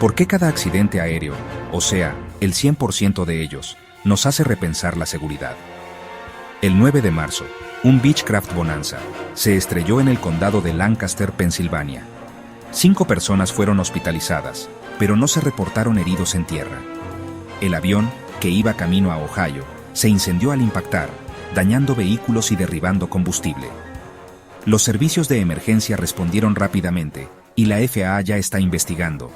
¿Por qué cada accidente aéreo, o sea, el 100% de ellos, nos hace repensar la seguridad? El 9 de marzo, un Beechcraft Bonanza se estrelló en el condado de Lancaster, Pensilvania. 5 personas fueron hospitalizadas, pero no se reportaron heridos en tierra. El avión, que iba camino a Ohio, se incendió al impactar, dañando vehículos y derribando combustible. Los servicios de emergencia respondieron rápidamente, y la FAA ya está investigando